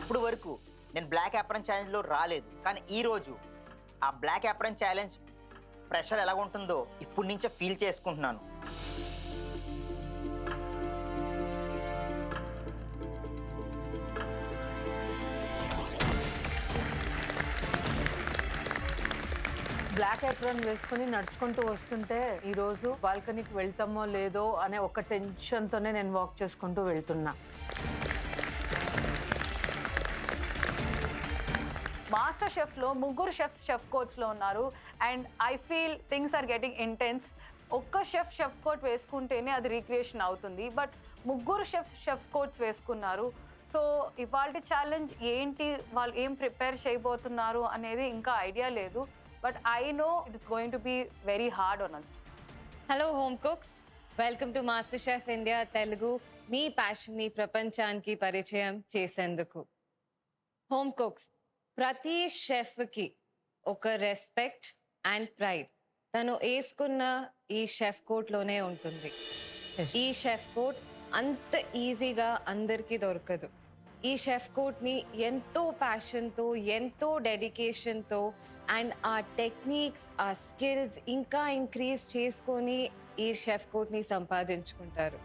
ఇప్పుడు వరకు నేను బ్లాక్ యాప్రన్ ఛాలెంజ్లో రాలేదు, కానీ ఈరోజు ఆ బ్లాక్ యాప్రన్ ఛాలెంజ్ ప్రెషర్ ఎలా ఉంటుందో ఇప్పటి నుంచే ఫీల్ చేసుకుంటున్నాను. బ్లాక్ యాప్రన్ వేసుకుని నడుచుకుంటూ వస్తుంటే ఈరోజు బాల్కనీకి వెళ్తామో లేదో అనే ఒక టెన్షన్తోనే నేను వాక్ చేసుకుంటూ వెళ్తున్నా. మాస్టర్ షెఫ్లో ముగ్గురు షెఫ్ కోచ్లో ఉన్నారు and I feel things are getting intense. ఒక్క షెఫ్ కోట్ వేసుకుంటేనే అది రీక్రియేషన్ అవుతుంది, బట్ ముగ్గురు షెఫ్ కోట్స్ వేసుకున్నారు. సో ఇవాళ ఛాలెంజ్ ఏంటి, వాళ్ళు ఏం ప్రిపేర్ చేయబోతున్నారు అనేది ఇంకా ఐడియా లేదు, but I know it is going to be very hard on us. Hello home cooks, welcome to master chef India Telugu. మీ ప్యాషన్ని ప్రపంచానికి పరిచయం చేసేందుకు. హోమ్ కుక్స్, ప్రతి షెఫ్కి ఒక రెస్పెక్ట్ అండ్ ప్రైడ్ తను వేసుకున్న ఈ షెఫ్ కోట్లోనే ఉంటుంది. ఈ షెఫ్ కోట్ అంత ఈజీగా అందరికీ దొరకదు. ఈ షెఫ్ కోట్ని ఎంతో ప్యాషన్తో, ఎంతో డెడికేషన్తో అండ్ ఆ టెక్నిక్స్, ఆ స్కిల్స్ ఇంకా ఇంక్రీజ్ చేసుకొని ఈ షెఫ్ కోట్ని సంపాదించుకుంటారు.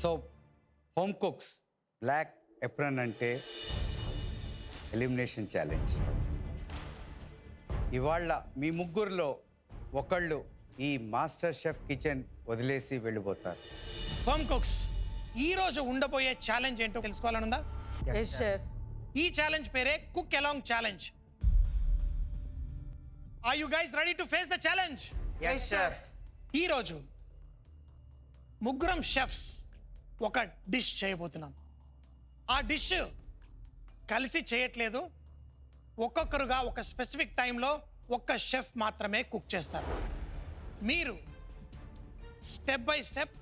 So home cooks, black apron అంటే ఎలిమినేషన్ ఛాలెంజ్. ఇవాళ మీ ముగ్గురులో ఒకళ్ళు ఈ మాస్టర్ షెఫ్ కిచెన్ వదిలేసి వెళ్ళిపోతారు. హోమ్ కుక్స్, ఈరోజు ఉండబోయే ఛాలెంజ్ ఏంటో తెలుసుకోవాలనుందా? ఈ ఛాలెంజ్ పేరే cook along challenge. Are you guys ready to face the challenge? yes chef. ఈరోజు ముగ్గురం షెఫ్స్ ఒక డిష్ చేయబోతున్నాం. ఆ డిష్ కలిసి చేయట్లేదు, ఒక్కొక్కరుగా ఒక స్పెసిఫిక్ టైంలో ఒక్క షెఫ్ మాత్రమే కుక్ చేస్తారు. మీరు స్టెప్ బై స్టెప్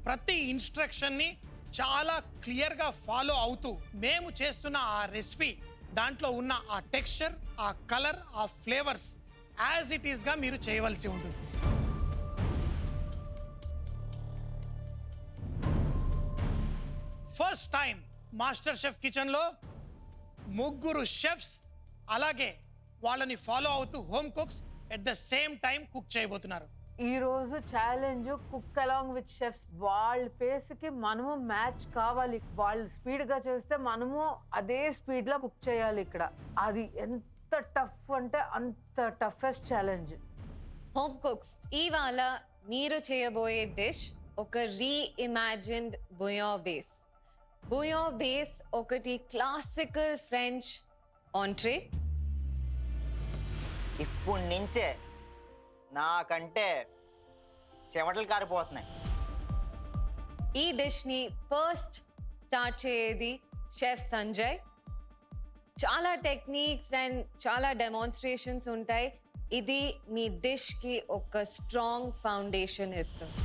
ప్రతి ఇన్స్ట్రక్షన్ని చాలా క్లియర్గా ఫాలో అవుతూ మేము చేస్తున్న ఆ రెసిపీ, దాంట్లో ఉన్న ఆ టెక్స్చర్, ఆ కలర్, ఆ ఫ్లేవర్స్ యాజ్ ఇట్ ఈస్గా మీరు చేయవలసి ఉంటుంది. ఫస్ట్ టైం మాస్టర్ షెఫ్ కిచెన్లో ముగ్గురు షెఫ్స్ అలాగే వాళ్ళని ఫాలో అవుతూ home cooks at the same time cook చేయబోతున్నారు. ఈరోజు challenge cook along with chefs. వాళ్ళ పేస్కి మనము మ్యాచ్ కావాలి. వాళ్ళు స్పీడ్గా చేస్తే మనము అదే స్పీడ్లో కుక్ చేయాలి. ఇక్కడ అది ఎంత టఫ్ అంటే అంత టఫెస్ట్ ఛాలెంజ్. హోమ్ కుక్స్, ఇవాళ మీరు చేయబోయే డిష్ ఒక రీఇమాజిన్డ్ బుయోన్ బేస్. బుయోన్ బేస్ ఒకటి క్లాసికల్ ఫ్రెంచ్ ఆంట్రే. ఇప్పుడు నుంచే నాకంటే చెమటలు కారిపోతున్నాయి. ఈ డిష్ని ఫస్ట్ స్టార్ట్ చేయేది షెఫ్ సంజయ్. చాలా టెక్నిక్స్ అండ్ చాలా డెమాన్స్ట్రేషన్స్ ఉంటాయి. ఇది మీ డిష్కి ఒక స్ట్రాంగ్ ఫౌండేషన్ ఇస్తుంది.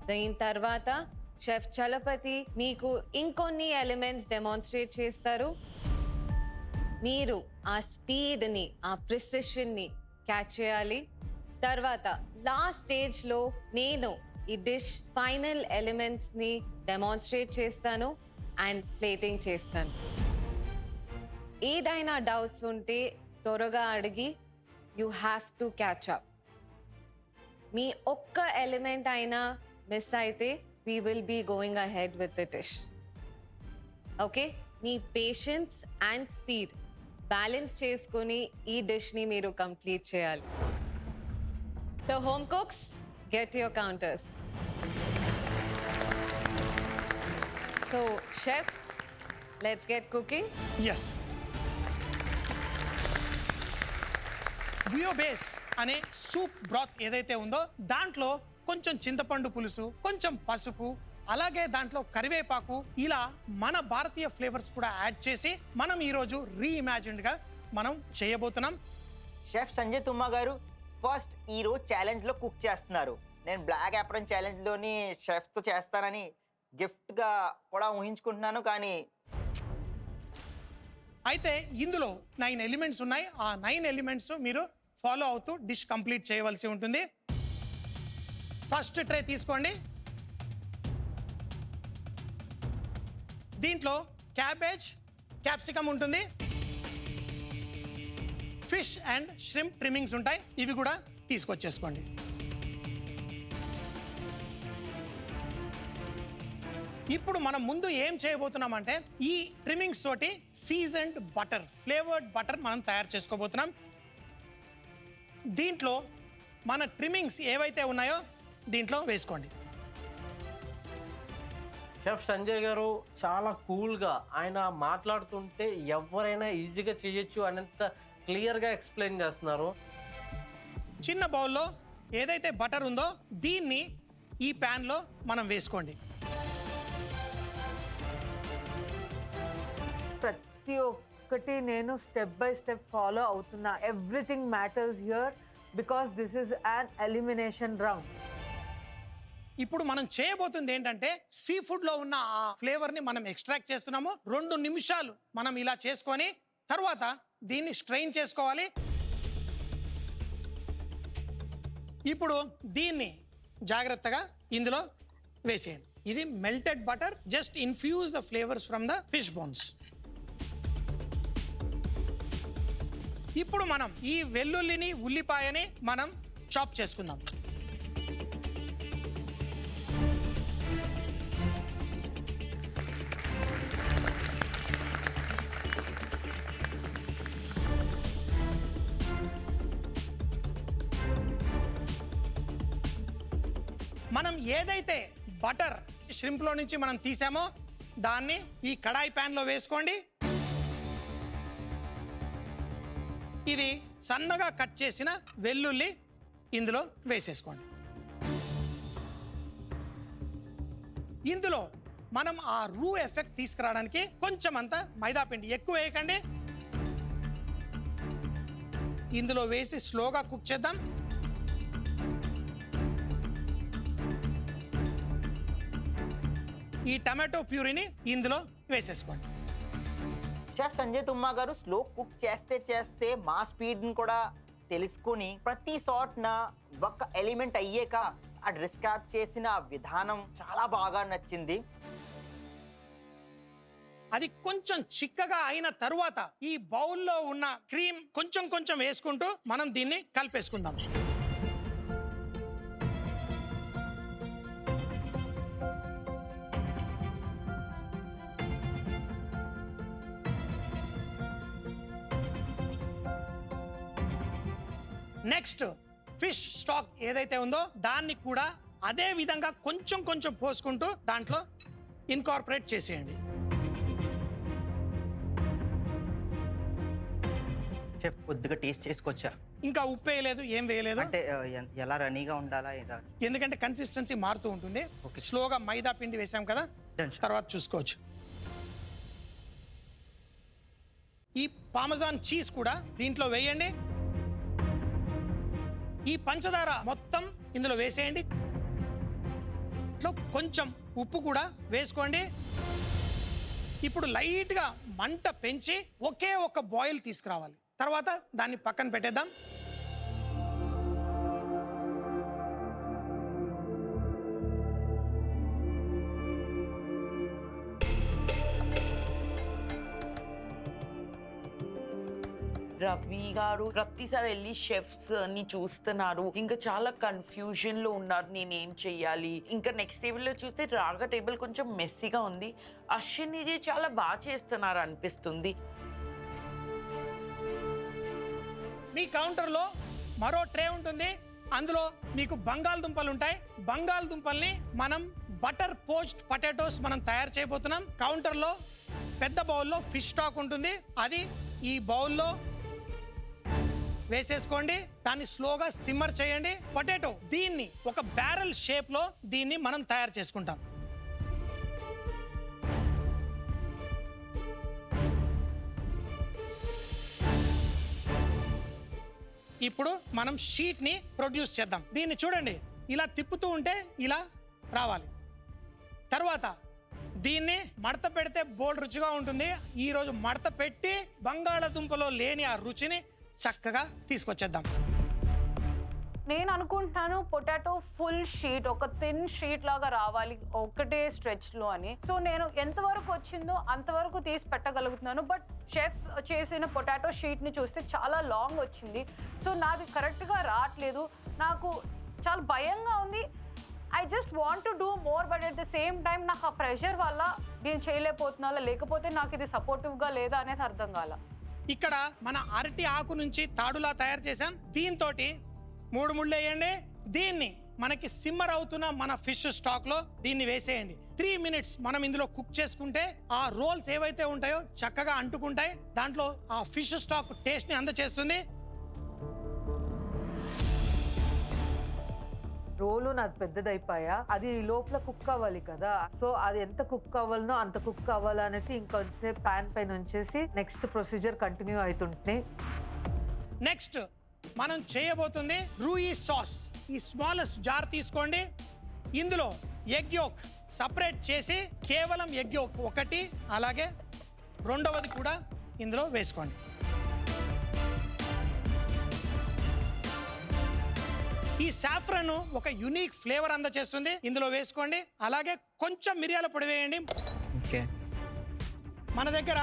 దీని తర్వాత షెఫ్ చలపతి మీకు ఇంకొన్ని ఎలిమెంట్స్ డెమాన్స్ట్రేట్ చేస్తారు. మీరు ఆ స్పీడ్ని, ఆ ప్రిసిషన్ని క్యాచ్ చేయాలి. తర్వాత లాస్ట్ స్టేజ్లో నేను ఈ డిష్ ఫైనల్ ఎలిమెంట్స్ని డెమాన్స్ట్రేట్ చేస్తాను అండ్ ప్లేటింగ్ చేస్తాను. ఏదైనా డౌట్స్ ఉంటే త్వరగా అడిగి you have to catch up. మీ ఒక్క ఎలిమెంట్ అయినా మిస్ అయితే we will be going ahead with the dish. Okay? మీ పేషెన్స్ అండ్ స్పీడ్ బ్యాలెన్స్ చేసుకొని ఈ డిష్ని మీరు కంప్లీట్ చేయాలి. So home cooks, get your counters. So chef, let's get cooking. Yes, బుయో బేస్ అనే సూప్ బ్రాత్ ఏదైతే ఉందో దాంట్లో కొంచెం చింతపండు పులుసు, కొంచెం పసుపు, అలాగే దాంట్లో కరివేపాకు, ఇలా మన భారతీయ ఫ్లేవర్స్ కూడా యాడ్ చేసి మనం ఈరోజు రీఇమాజిన్డ్గా మనం చేయబోతున్నాం. షెఫ్ సంజయ్ తుమ్మా గారు ఫస్ట్ ఈరోజు ఛాలెంజ్లో కుక్ చేస్తున్నారు. నేను బ్లాక్ యాప్రన్ ఛాలెంజ్లోని షెఫ్తో చేస్తానని గిఫ్ట్గా కూడా ఊహించుకుంటున్నాను, కానీ అయితే ఇందులో 9 ఎలిమెంట్స్ ఉన్నాయి. ఆ 9 ఎలిమెంట్స్ మీరు ఫాలో అవుతూ డిష్ కంప్లీట్ చేయవలసి ఉంటుంది. ఫస్ట్ ట్రే తీసుకోండి. దీంట్లో క్యాబేజ్, క్యాప్సికమ్ ఉంటుంది, ఫిష్ అండ్ ష్రింప్ ట్రిమ్మింగ్స్ ఉంటాయి, ఇవి కూడా తీసుకొచ్చేసుకోండి. ఇప్పుడు మనం ముందు ఏం చేయబోతున్నామంటే ఈ ట్రిమ్మింగ్స్ తోటి సీజన్డ్ బటర్, ఫ్లేవర్డ్ బటర్ మనం తయారు చేసుకోబోతున్నాం. దీంట్లో మన ట్రిమ్మింగ్స్ ఏవైతే ఉన్నాయో దీంట్లో వేసుకోండి. షెఫ్ సంజయ్ గారు చాలా కూల్గా ఆయన మాట్లాడుతుంటే ఎవరైనా ఈజీగా చేయొచ్చు అనేంత క్లియర్గా ఎక్స్ప్లెయిన్ చేస్తున్నారు. చిన్న బౌల్లో ఏదైతే బటర్ ఉందో దీన్ని ఈ ప్యాన్లో మనం వేసుకోండి. ప్రతి ఒక్కటి నేను స్టెప్ బై స్టెప్ ఫాలో అవుతున్నా. Everything matters here because this is an elimination round. ఇప్పుడు మనం చేయబోతుంది ఏంటంటే సీ ఫుడ్లో ఉన్న ఆ ఫ్లేవర్ని మనం ఎక్స్ట్రాక్ట్ చేస్తున్నాము. 2 నిమిషాలు మనం ఇలా చేసుకొని తర్వాత దీన్ని స్ట్రెయిన్ చేసుకోవాలి. ఇప్పుడు దీన్ని జాగ్రత్తగా ఇందులో వేసేయండి. ఇది melted butter, just infuse the flavours from the fish bones. ఇప్పుడు మనం ఈ వెల్లుల్లిని, ఉల్లిపాయని మనం చాప్ చేసుకుందాం. మనం ఏదైతే బటర్ ష్రింప్లో నుంచి మనం తీసామో దాన్ని ఈ కడాయి ప్యాన్లో వేసుకోండి. ఇది సన్నగా కట్ చేసిన వెల్లుల్లి ఇందులో వేసేసుకోండి. ఇందులో మనం ఆ రూ ఎఫెక్ట్ తీసుకురావడానికి కొంచెం అంత మైదా పిండి, ఎక్కువ వేయకండి, ఇందులో వేసి స్లోగా కుక్ చేద్దాం. ఈ టమాటో ప్యూరీని ఇందులో వేసేసుకోండి. షెఫ్ సంజయ్ తుమ్మా గారు స్లో కుక్ చేస్తే చేస్తే మా స్పీడ్ని కూడా తెలుసుకుని ప్రతి షాట్న ఒక ఎలిమెంట్ అయ్యాక ఆ డిస్క్రైబ్ చేసిన విధానం చాలా బాగా నచ్చింది. అది కొంచెం చిక్కగా అయిన తరువాత ఈ బౌల్లో ఉన్న క్రీమ్ కొంచెం కొంచెం వేసుకుంటూ మనం దీన్ని కలిపేసుకుందాం. నెక్స్ట్ ఫిష్ స్టాక్ ఏదైతే ఉందో దాన్ని కూడా అదే విధంగా కొంచెం కొంచెం పోసుకుంటూ దాంట్లో ఇన్కార్పొరేట్ చేసేయండి. షెఫ్ కొద్దిగా టేస్ట్ చేసుకొచ్చా. ఇంకా ఉప్పు వేయలేదు, ఏం వేయలేదు, అంటే ఎలా రనీగా ఉండాలా ఎందుకంటే కన్సిస్టెన్సీ మారుతూ ఉంటుంది. Okay. స్లోగా మైదా పిండి వేసాం కదా, Done, chef. తర్వాత చూసుకోవచ్చు. ఈ పామజాన్ చీజ్ కూడా దీంట్లో వేయండి. ఈ పంచదార మొత్తం ఇందులో వేసేయండి. ఇట్లా కొంచెం ఉప్పు కూడా వేసుకోండి. ఇప్పుడు లైట్గా మంట పెంచి ఒకే ఒక బాయిల్ తీసుకురావాలి. తర్వాత దాన్ని పక్కన పెట్టేద్దాం. రవి గారు ప్రతిసారి వెళ్ళి షెఫ్స్ ని చూస్తున్నారు, ఇంకా చాలా కన్ఫ్యూజన్ లో ఉన్నారు, నేనేం చెయ్యాలి. ఇంకా నెక్స్ట్ టేబుల్ లో చూస్తే రాగా టేబుల్ కొంచెం మెస్సీగా ఉంది. అశ్విని జీ చాలా బాగా చేస్తున్నారు అనిపిస్తుంది. మీ కౌంటర్లో మరో ట్రే ఉంటుంది, అందులో మీకు బంగాళదుంపలు ఉంటాయి. బంగాళదుంపల్ని మనం బటర్ పోచ్డ్ పొటాటోస్ మనం తయారు చేయబోతున్నాం. కౌంటర్లో పెద్ద బౌల్లో ఫిష్ స్టాక్ ఉంటుంది, అది ఈ బౌల్లో వేసేసుకోండి. దాన్ని స్లోగా సిమ్మర్ చేయండి. పొటాటో దీన్ని ఒక బ్యారెల్ షేప్ లో దీన్ని మనం తయారు చేసుకుంటాం. ఇప్పుడు మనం షీట్ ని ప్రొడ్యూస్ చేద్దాం. దీన్ని చూడండి, ఇలా తిప్పుతూ ఉంటే ఇలా రావాలి. తర్వాత దీన్ని మడత పెడితే బోల్డ్ రుచిగా ఉంటుంది. ఈరోజు మడత పెట్టి బంగాళదుంపలో లేని ఆ రుచిని చక్కగా తీసుకొచ్చేద్దాం. నేను అనుకుంటున్నాను పొటాటో ఫుల్ షీట్, ఒక థిన్ షీట్ లాగా రావాలి ఒకటే స్ట్రెచ్లో అని. సో నేను ఎంతవరకు వచ్చిందో అంతవరకు తీసి పెట్టగలుగుతున్నాను. బట్ షెఫ్స్ చేసిన పొటాటో షీట్ని చూస్తే చాలా లాంగ్ వచ్చింది. సో నాది కరెక్ట్గా రావట్లేదు, నాకు చాలా భయంగా ఉంది. I just want to do more, but at the same time నాకు ఆ ప్రెషర్ వల్ల నేను చేయలేకపోతున్నా, లేకపోతే నాకు ఇది సపోర్టివ్గా లేదా అనేది అర్థం కాల. ఇక్కడ మన అరటి ఆకు నుంచి తాడులా తయారు చేసాం. దీంతో 3 ముళ్ళు వేయండి. దీన్ని మనకి సిమ్మర్ అవుతున్న మన ఫిష్ స్టాక్ లో దీన్ని వేసేయండి. 3 minutes మనం ఇందులో కుక్ చేసుకుంటే ఆ రోల్స్ ఏవైతే ఉంటాయో చక్కగా అంటుకుంటాయి. దాంట్లో ఆ ఫిష్ స్టాక్ టేస్ట్ ని అందచేస్తుంది. రోలు నాది పెద్దదైపోయా, అది లోపల కుక్ అవ్వాలి కదా. సో అది ఎంత కుక్ అవ్వాలనో అంత కుక్ అవ్వాలనేసి ఇంకొంచెం ప్యాన్ పైన ఉంచేసి నెక్స్ట్ ప్రొసీజర్ కంటిన్యూ అవుతుంటే. నెక్స్ట్ మనం చేయబోతుంది రూయి సాస్. ఈ స్మాలెస్ట్ జార్ తీసుకోండి. ఇందులో ఎగ్ యోక్ సపరేట్ చేసి కేవలం ఎగ్ యోక్ ఒకటి, అలాగే రెండవది కూడా ఇందులో వేసుకోండి. ఈ సాఫ్రన్ ఒక యునిక్ ఫ్లేవర్ అందచేస్తుంది. ఇందులో వేసుకోండి. అలాగే కొంచెం మిరియాల పొడి వేయండి. ఓకే, మన దగ్గర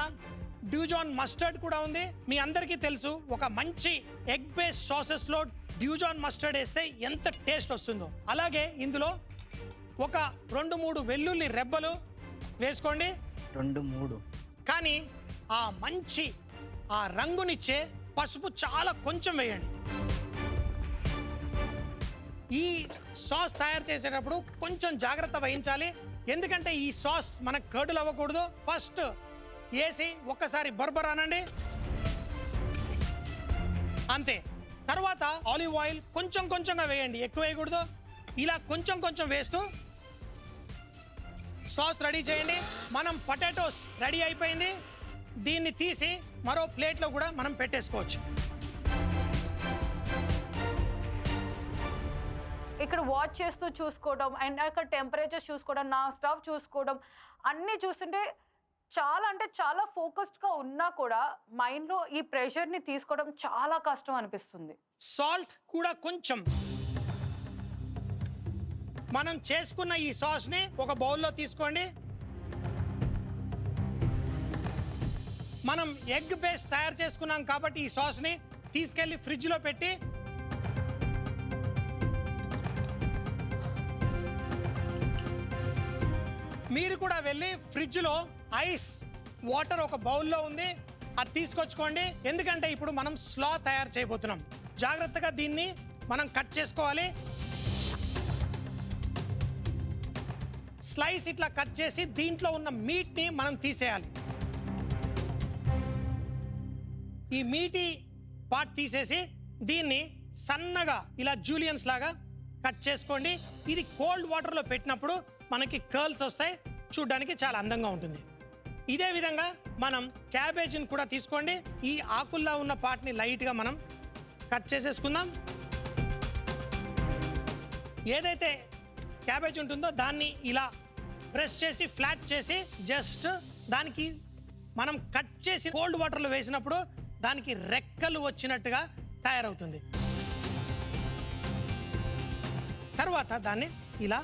డ్యూజాన్ మస్టర్డ్ కూడా ఉంది. మీ అందరికీ తెలుసు, ఒక మంచి ఎగ్ బేస్ సాసెస్ లో డ్యూజాన్ మస్టర్డ్ వేస్తే ఎంత టేస్ట్ వస్తుందో. అలాగే ఇందులో ఒక 2-3 వెల్లుల్లి రెబ్బలు వేసుకోండి. 2-3. కానీ ఆ మంచి ఆ రంగునిచ్చే పసుపు చాలా కొంచెం వేయండి. ఈ సాస్ తయారు చేసేటప్పుడు కొంచెం జాగ్రత్త వహించాలి. ఎందుకంటే ఈ సాస్ మనకు కర్డులు అవ్వకూడదు. ఫస్ట్ వేసి ఒక్కసారి బర్బర్ అనండి, అంతే. తర్వాత ఆలివ్ ఆయిల్ కొంచెం కొంచెంగా వేయండి, ఎక్కువ వేయకూడదు. ఇలా కొంచెం కొంచెం వేస్తూ సాస్ రెడీ చేయండి. మనం పొటాటోస్ రెడీ అయిపోయింది. దీన్ని తీసి మరో ప్లేట్లో కూడా మనం పెట్టేసుకోవచ్చు. ఇక్కడ వాచ్ చేస్తూ చూసుకోవడం అండ్ అక్కడ టెంపరేచర్ చూసుకోవడం, నా స్టవ్ చూసుకోవడం అన్నీ చూస్తుంటే చాలా అంటే చాలా ఫోకస్డ్గా ఉన్నా కూడా మైండ్లో ఈ ప్రెషర్ని తీసుకోవడం చాలా కష్టం అనిపిస్తుంది. సాల్ట్ కూడా కొంచెం. మనం చేసుకున్న ఈ సాస్ని ఒక బౌల్లో తీసుకోండి. మనం ఎగ్ బేస్ తయారు చేసుకున్నాం కాబట్టి ఈ సాస్ని తీసుకెళ్ళి ఫ్రిడ్జ్లో పెట్టి మీరు కూడా వెళ్ళి ఫ్రిడ్జ్లో ఐస్ వాటర్ ఒక బౌల్లో ఉంది, అది తీసుకొచ్చుకోండి. ఎందుకంటే ఇప్పుడు మనం స్లా తయారు చేయబోతున్నాం. జాగ్రత్తగా దీన్ని మనం కట్ చేసుకోవాలి. స్లైస్ ఇట్లా కట్ చేసి దీంట్లో ఉన్న మీట్ని మనం తీసేయాలి. ఈ మీటి పార్ట్ తీసేసి దీన్ని సన్నగా ఇలా జూలియన్స్ లాగా కట్ చేసుకోండి. ఇది కోల్డ్ వాటర్లో పెట్టినప్పుడు మనకి కర్ల్స్ వస్తాయి, చూడ్డానికి చాలా అందంగా ఉంటుంది. ఇదే విధంగా మనం క్యాబేజీని కూడా తీసుకోండి. ఈ ఆకుల్లో ఉన్న పార్ట్ని లైట్గా మనం కట్ చేసేసుకుందాం. ఏదైతే క్యాబేజ్ ఉంటుందో దాన్ని ఇలా ప్రెస్ చేసి ఫ్లాట్ చేసి జస్ట్ దానికి మనం కట్ చేసి కోల్డ్ వాటర్లో వేసినప్పుడు దానికి రెక్కలు వచ్చినట్టుగా తయారవుతుంది. తర్వాత దాన్ని ఇలా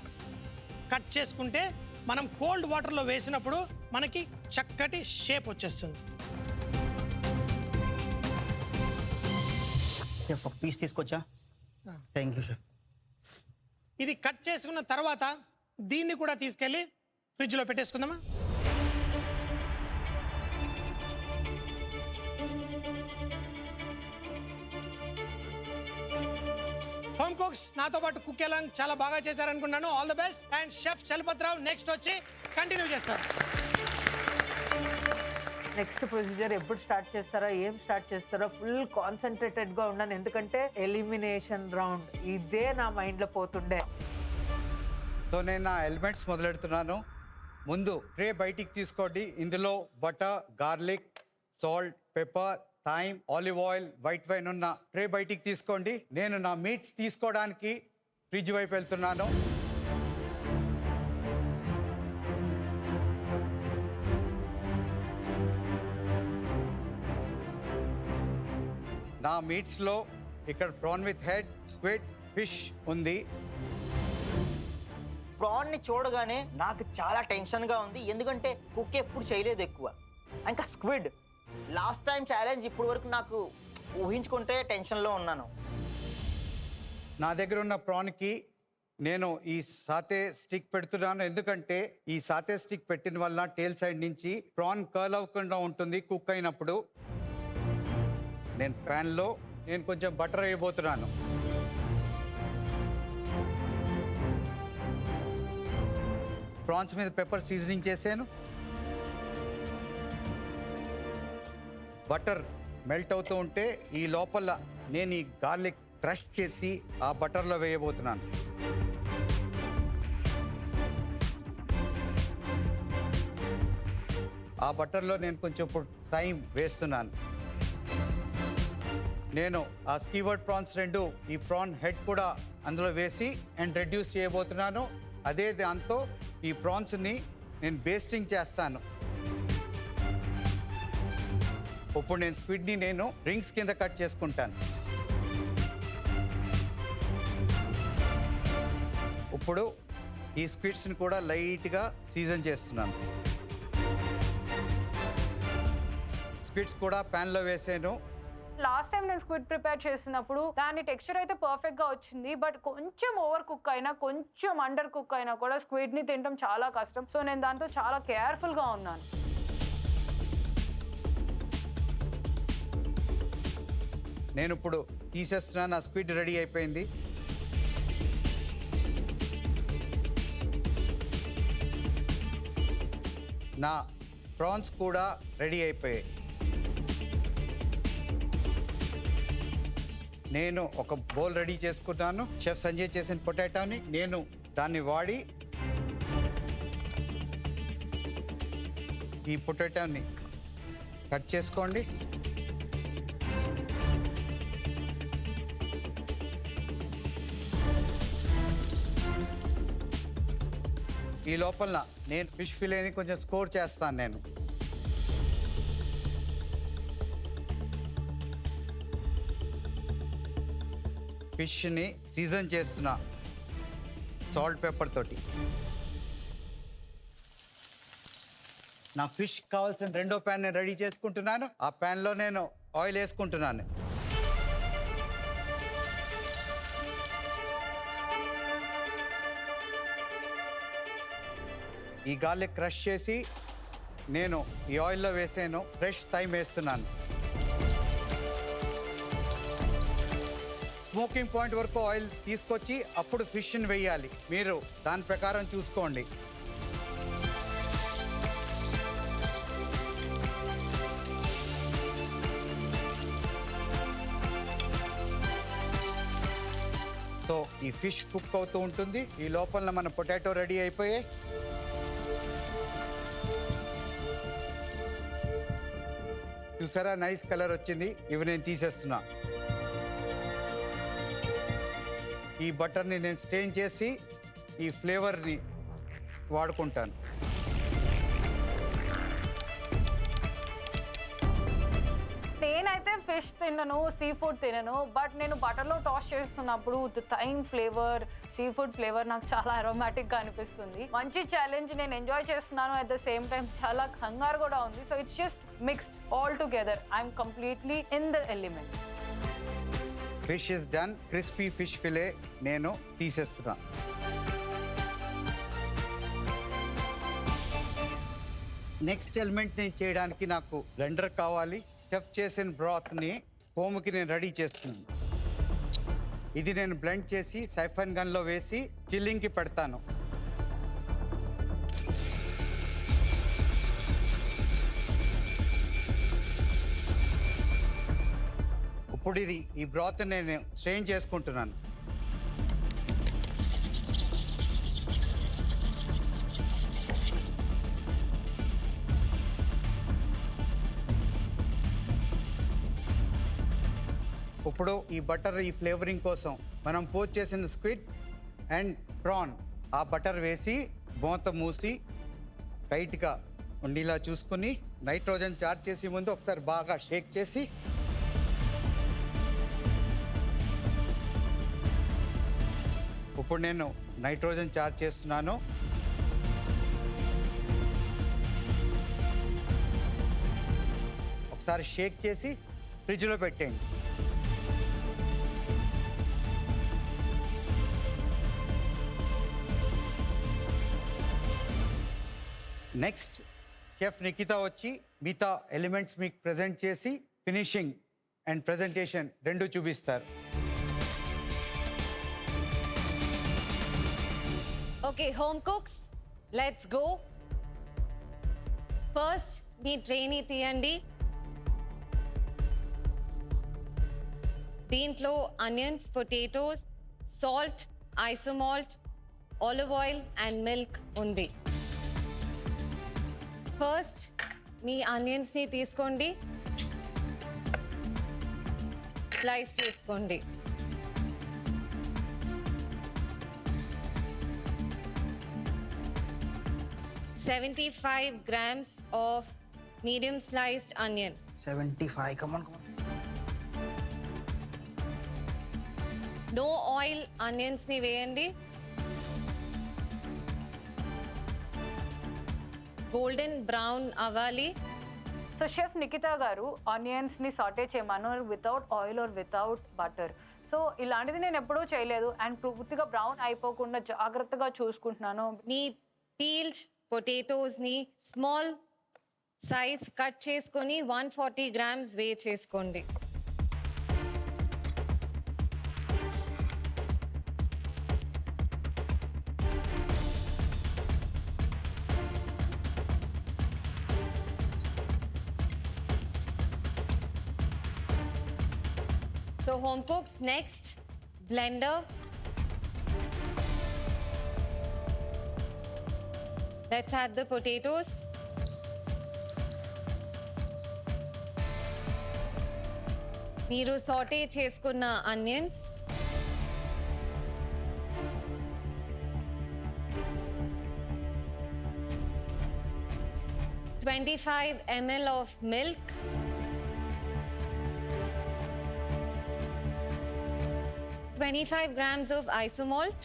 కట్ చేసుకుంటే మనం కోల్డ్ వాటర్లో వేసినప్పుడు మనకి చక్కటి షేప్ వచ్చేస్తుంది. షెఫ్ ఒక పీస్ తీసుకొచ్చా. Thank you chef. ఇది కట్ చేసుకున్న తర్వాత దీన్ని కూడా తీసుకెళ్ళి ఫ్రిడ్జ్లో పెట్టేసుకుందామా. హోమ్ కుక్స్ నాతో పాటు కుక్ ఎలా చాలా బాగా చేశారనుకున్నాను. All the best. And chef Chalapathi Rao next వచ్చి కంటిన్యూ చేస్తారు. నెక్స్ట్ ప్రొసీజర్ ఎప్పుడు స్టార్ట్ చేస్తారో, ఏం స్టార్ట్ చేస్తారో ఫుల్ కాన్సన్ట్రేటెడ్గా ఉన్నాను. ఎందుకంటే ఎలిమినేషన్ రౌండ్ ఇదే నా మైండ్లో పోతుండే. సో నేను నా ఎలిమెంట్స్ మొదలెడుతున్నాను. ముందు ట్రే బయటికి తీసుకోండి. ఇందులో butter, garlic, salt, pepper, thyme, olive oil, white wine ఉన్న ట్రే బయటికి తీసుకోండి. నేను నా మీట్స్ తీసుకోవడానికి ఫ్రిడ్జ్ వైపు వెళ్తున్నాను. నా మీట్స్లో ఇక్కడ prawn with head, squid, fish ఉంది. ప్రాన్ని చూడగానే నాకు చాలా టెన్షన్గా ఉంది, ఎందుకంటే కుక్ ఎప్పుడు చేయలేదు ఎక్కువ. ఇంకా స్క్విడ్ లాస్ట్ టైం ఛాలెంజ్ ఇప్పటి వరకు నాకు ఊహించుకుంటే టెన్షన్లో ఉన్నాను. నా దగ్గర ఉన్న ప్రాన్కి నేను ఈ సాతే స్టిక్ పెడుతున్నాను, ఎందుకంటే ఈ సాతే స్టిక్ పెట్టిన వల్ల టేల్ సైడ్ నుంచి ప్రాన్ కర్ల్ అవ్వకుండా ఉంటుంది కుక్ అయినప్పుడు. నేను ప్యాన్లో నేను కొంచెం బటర్ వేయబోతున్నాను. ప్రాన్స్ మీద పెప్పర్ సీజనింగ్ చేశాను. బటర్ మెల్ట్ అవుతూ ఉంటే ఈ లోపల నేను ఈ గార్లిక్ క్రష్ చేసి ఆ బటర్లో వేయబోతున్నాను. ఆ బటర్లో నేను కొంచెం టైం వేస్తున్నాను. నేను ఆ స్కీవర్డ్ ప్రాన్స్ 2 ఈ ప్రాన్ హెడ్ కూడా అందులో వేసి అండ్ రెడ్యూస్ చేయబోతున్నాను. అదే దాంతో ఈ ప్రాన్స్ని నేను బేస్టింగ్ చేస్తాను. ఇప్పుడు నేను స్క్విడ్ని నేను రింగ్స్ కింద కట్ చేసుకుంటాను. ఇప్పుడు ఈ స్క్విడ్స్ని కూడా లైట్గా సీజన్ చేస్తున్నాను. స్క్విడ్స్ కూడా ప్యాన్లో వేసాను. లాస్ట్ టైం నేను స్క్విడ్ ప్రిపేర్ చేసినప్పుడు దాని టెక్స్చర్ అయితే పర్ఫెక్ట్ గా వచ్చింది, బట్ కొంచెం ఓవర్ కుక్ అయినా కొంచెం అండర్ కుక్ అయినా కూడా స్క్విడ్ ని తినడం చాలా కష్టం. సో నేను దాంతో చాలా కేర్ఫుల్ గా ఉన్నాను. నేను ఇప్పుడు తీసేస్తున్నాను. ఆ స్క్విడ్ రెడీ అయిపోయింది. నా ప్రాన్స్ కూడా రెడీ అయిపోయాయి. నేను ఒక బౌల్ రెడీ చేసుకున్నాను. షెఫ్ సంజయ్ చేసిన పొటాటోని నేను దాన్ని వాడి ఈ పొటాటోని కట్ చేసుకోండి. ఈ లోపల నేను ఫిష్ ఫిలేని కొంచెం స్కోర్ చేస్తాను. నేను ఫిష్ని సీజన్ చేస్తున్నా సాల్ట్ పెప్పర్ తోటి. నా ఫిష్ కావాల్సిన 2వ ప్యాన్ నేను రెడీ చేసుకుంటున్నాను. ఆ ప్యాన్లో నేను ఆయిల్ వేసుకుంటున్నాను. ఈ గార్లిక్ క్రష్ చేసి నేను ఈ ఆయిల్లో వేసాను. ఫ్రెష్ థైమ్ వేస్తున్నాను. స్మోకింగ్ పాయింట్ వరకు ఆయిల్ తీసుకొచ్చి అప్పుడు ఫిష్ని వేయాలి. మీరు దాని ప్రకారం చూసుకోండి. సో ఈ ఫిష్ కుక్ అవుతూ ఉంటుంది. ఈ లోపల మన పొటాటో రెడీ అయిపోయాయి. చూసారా నైస్ కలర్ వచ్చింది. ఇవి నేను తీసేస్తున్నా. ఈ బటర్ని నేను స్టెయిన్ చేసి ఈ ఫ్లేవర్ని వాడుకుంటాను. నేనైతే ఫిష్ తినను, సీ ఫుడ్ తినను, బట్ నేను బటర్లో టాస్ చేస్తున్నప్పుడు thyme flavour, sea food flavour నాకు చాలా అరోమాటిక్గా అనిపిస్తుంది. మంచి ఛాలెంజ్, నేను ఎంజాయ్ చేస్తున్నాను. అట్ ద సేమ్ టైం చాలా కంగారు కూడా ఉంది. So it's just mixed all together. I'm completely in the element. Fish is done. Crispy fish fillet నేను తీసేస్తున్నా. నెక్స్ట్ ఎలిమెంట్ నేను చేయడానికి నాకు బ్లెండర్ కావాలి. షెఫ్ చేసిన బ్రాత్ని ఫోమ్కి నేను రెడీ చేస్తున్నాను. ఇది నేను బ్లెండ్ చేసి సైఫన్ గన్లో వేసి చిల్లింగ్కి పెడతాను. ఇప్పుడు ఇది ఈ బ్రాత్ నేను స్ట్రెయిన్ చేసుకుంటున్నాను. ఇప్పుడు ఈ బటర్ ఈ ఫ్లేవరింగ్ కోసం మనం పోస్ట్ చేసిన స్క్విడ్ అండ్ ప్రాన్ ఆ బటర్ వేసి మూత మూసి టైట్గా ఉండేలా చూసుకుని నైట్రోజన్ చార్జ్ చేసి ముందు ఒకసారి బాగా షేక్ చేసి ఇప్పుడు నేను నైట్రోజన్ చార్జ్ చేస్తున్నాను. ఒకసారి షేక్ చేసి ఫ్రిడ్జ్లో పెట్టేయండి. నెక్స్ట్ షెఫ్ నిఖిత వచ్చి మిగతా ఎలిమెంట్స్ మీకు ప్రజెంట్ చేసి ఫినిషింగ్ అండ్ ప్రజెంటేషన్ రెండు చూపిస్తారు. Okay home cooks, let's go. First మీ ట్రేని తీయండి. దీంట్లో onions, potatoes, salt, isomalt, olive oil and milk ఉంది. ఫస్ట్ మీ ఆనియన్స్ని తీసుకోండి, స్లైస్ చేసుకోండి. $75 grams of medium sliced onion. 75, come on. No oil onions ni వేయండి. గోల్డెన్ బ్రౌన్ అవ్వాలి. సో షెఫ్ నిఖిత గారు ఆనియన్స్ని సాటే చేయమను without oil or without butter. So ఇలాంటిది నేను ఎప్పుడూ చేయలేదు అండ్ పూర్తిగా బ్రౌన్ అయిపోకుండా జాగ్రత్తగా చూసుకుంటున్నాను. మీ పీల్డ్ పొటాటోస్ని స్మాల్ సైజ్ కట్ చేసుకొని 140 grams వే చేసుకోండి. So home cooks, next blender. Let's add the potatoes. మీరు సాటే చేసుకున్న onions. $25 ml of milk. $25 grams of isomalt.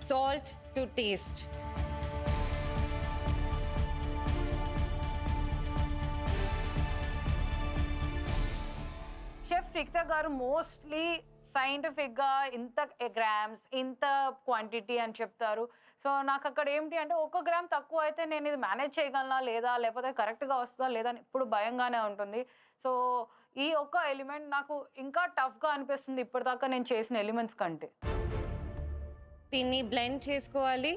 Salt to taste. Chef Nikhita garu mostly సైంటిఫిక్గా ఇంత గ్రామ్స్ ఇంత క్వాంటిటీ అని చెప్తారు. సో నాకు అక్కడ ఏంటి అంటే 1 గ్రామ్ తక్కువ అయితే నేను ఇది మేనేజ్ చేయగలనా లేదా, లేకపోతే కరెక్ట్గా వస్తుందా లేదా అని ఇప్పుడు భయంగానే ఉంటుంది. సో ఈ ఒక్క ఎలిమెంట్ నాకు ఇంకా టఫ్గా అనిపిస్తుంది ఇప్పటిదాకా నేను చేసిన ఎలిమెంట్స్ కంటే. దీన్ని బ్లెండ్ చేసుకోవాలి.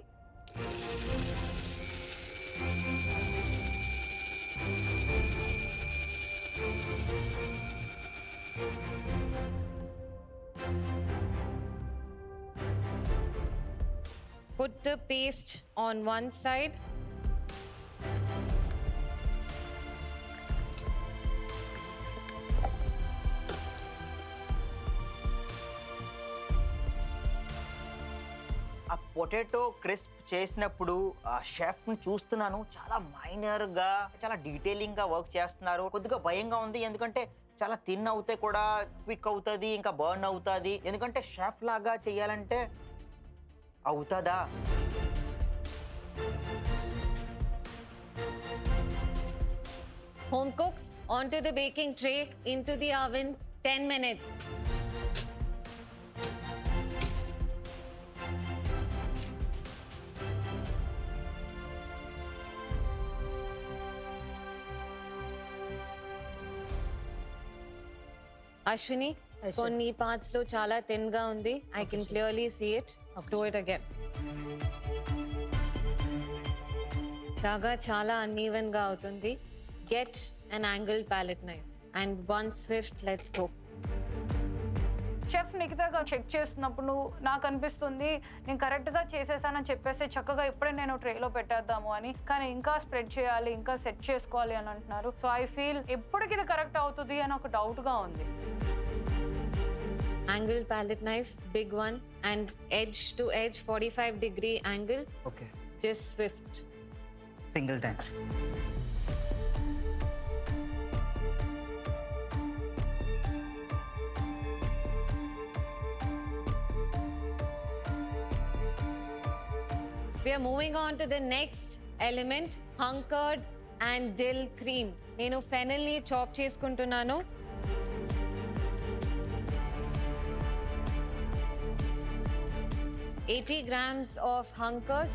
Put the paste on one side. ఆ పొటాటో క్రిస్ప్ చేసినప్పుడు ఆ షెఫ్ని చూస్తున్నాను, చాలా మైనర్గా చాలా డీటెయిలింగ్గా వర్క్ చేస్తున్నారు. కొద్దిగా భయంగా ఉంది, ఎందుకంటే చాలా థిన్ అవుతే కూడా క్విక్ అవుతుంది, ఇంకా బర్న్ అవుతుంది. ఎందుకంటే షెఫ్ లాగా చేయాలంటే అవుతుందా? Home cooks, onto the baking tray, into the oven, 10 minutes. Ashwini, కొన్ని parts లో చాలా thin గా ఉంది. I can clearly see it. Do it again. రాగా చాలా uneven గా అవుతుంది. Get an angled palette knife and one swift, let's go. Chef Nikhita garu check చేస్తున్నప్పుడు నాకు అనిపిస్తుంది నేను కరెక్ట్గా చేసేసానని చెప్పేసి చక్కగా ఇప్పుడే నేను ట్రేలో పెట్టేద్దాము అని, కానీ ఇంకా స్ప్రెడ్ చేయాలి, ఇంకా సెట్ చేసుకోవాలి అని అంటున్నారు. సో ఐ ఫీల్ ఎప్పటికి ఇది కరెక్ట్ అవుతుంది అని ఒక డౌట్గా ఉంది. Angled palette knife, big one, and edge to edge 45-degree angle. Okay, Just swift. Single time. We are moving on to the next element, hunkered and dill cream. నేను fennel ని chop చేసుకుంటున్నాను. $80 grams of hunkered,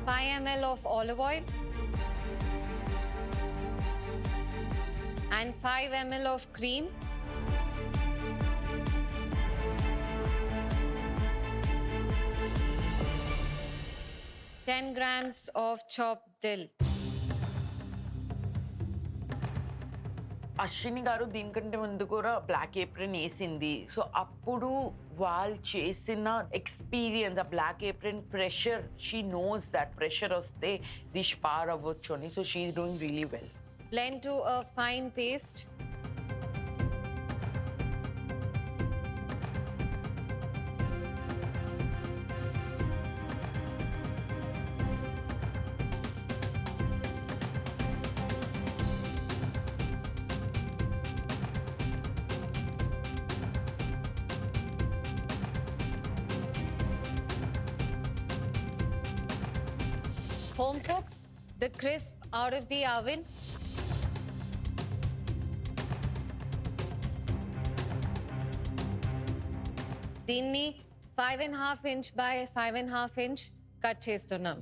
5 ml of olive oil, and 5 ml of cream. $10 grams of chopped dill. Ashwini గారు దీనికంటే ముందు కూడా black ఏప్రిన్ వేసింది. So అప్పుడు వాళ్ళు చేసిన ఎక్స్పీరియన్స్, ఆ black apron pressure, she knows that pressure వస్తే డిష్ పారవ్వచ్చు అని. So she is doing really well. Blend to a fine paste. Home cooks, the crisp out of the oven. దీన్ని 5.5 inch by 5.5 inch కట్ చేస్తున్నాం.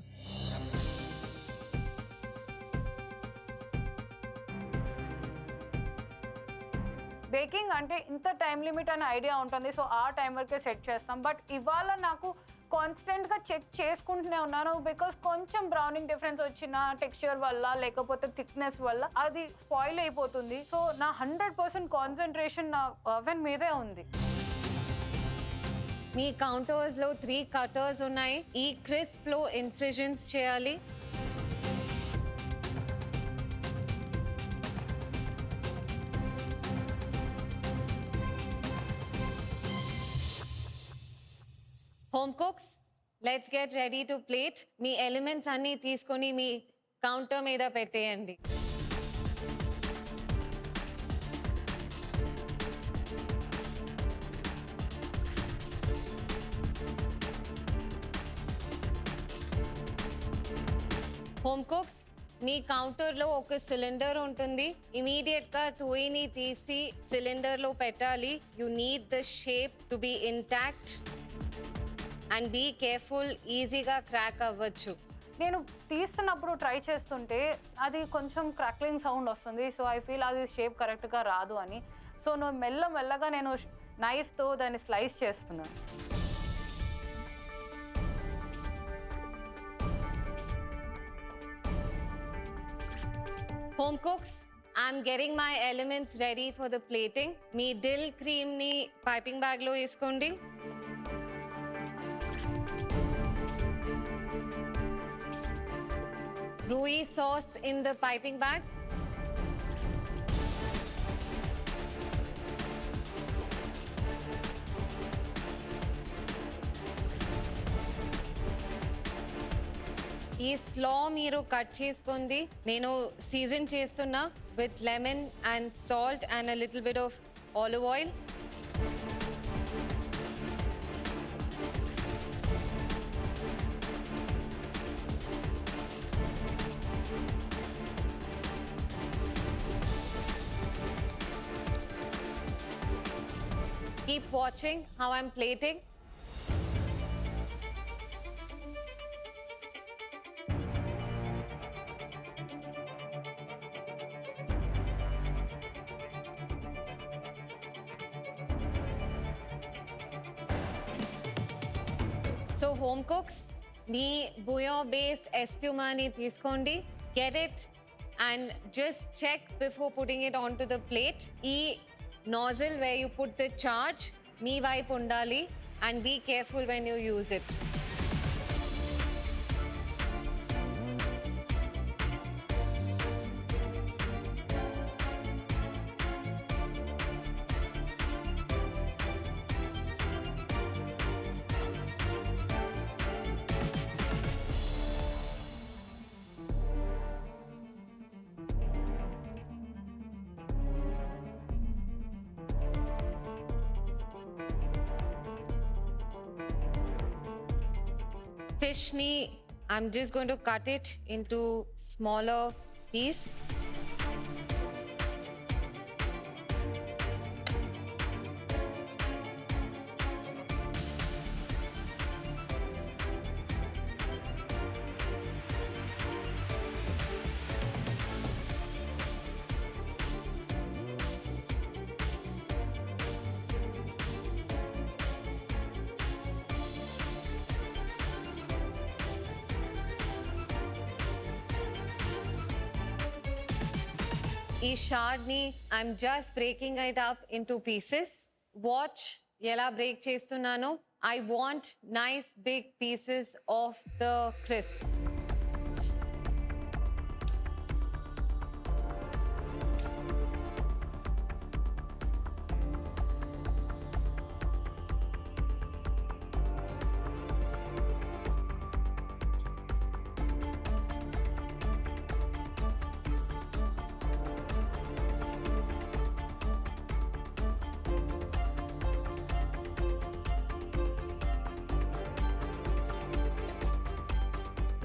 Baking అంటే ఇంత time limit అనే idea ఉంటుంది. So ఆ టైం వరకే సెట్ చేస్తాం. బట్ ఇవాళ నాకు కాన్స్టెంట్గా చెక్ చేసుకుంటూనే ఉన్నాను. బికాస్ కొంచెం బ్రౌనింగ్ డిఫరెన్స్ వచ్చిన టెక్స్చర్ వల్ల లేకపోతే థిక్నెస్ వల్ల అది స్పాయిల్ అయిపోతుంది. సో నా 100% కాన్సన్ట్రేషన్ నా ఓవెన్ మీదే ఉంది. మీ కౌంటర్స్లో 3 కటర్స్ ఉన్నాయి. ఈ క్రిస్ప్లో ఇన్సిజన్స్ చేయాలి. Home cooks, let's get ready to plate. Me elements అన్నీ తీసుకొని మీ కౌంటర్ మీద పెట్టేయండి. హోమ్ కుక్స్, మీ కౌంటర్లో ఒక సిలిండర్ ఉంటుంది. ఇమీడియట్గా తొయ్యిని తీసి సిలిండర్లో పెట్టాలి. You need the shape to be intact and be careful, ఈజీగా క్రాక్ అవ్వచ్చు. నేను తీస్తున్నప్పుడు ట్రై చేస్తుంటే అది కొంచెం క్రాక్లింగ్ సౌండ్ వస్తుంది. సో ఐ ఫీల్ అది షేప్ కరెక్ట్గా రాదు అని. సో మెల్లగా నేను నైఫ్తో దాన్ని స్లైస్ చేస్తున్నాను. Home cooks, I'm getting my elements ready for the plating. Me dill cream ని పైపింగ్ బ్యాగ్ లో వేసుకోండి. Rui sauce in the piping bag. ఈ స్లో మీరు కట్ చేసుకుంది నేను సీజన్ చేస్తున్నా with lemon and salt and a little bit of olive oil. Keep watching how I'm plating. So home cooks, me bouillon base espumani తీసుకోండి. Get it and just check before putting it onto the plate. ఈ nozzle where you put the charge మీ వైపు ఉండాలి and be careful when you use it. Fish ni, I'm just going to cut it into smaller piece. ఈ shard ని I'm just breaking it up into pieces. Watch ఎలా break చేస్తున్నానో. I want nice big pieces of the crisp.